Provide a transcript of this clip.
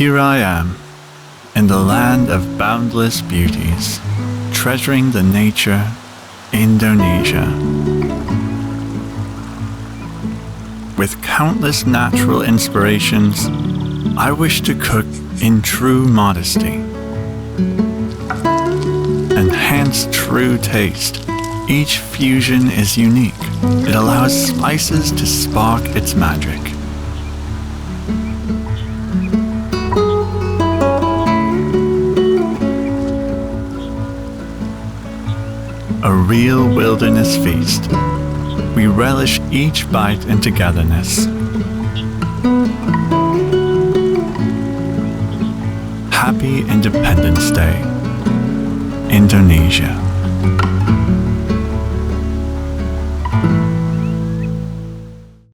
Here I am, in the land of boundless beauties, treasuring the nature, Indonesia. With countless natural inspirations, I wish to cook in true modesty. Enhance true taste. Each fusion is unique. It allows spices to spark its magic. A real wilderness feast. We relish each bite in togetherness. Happy Independence Day, Indonesia.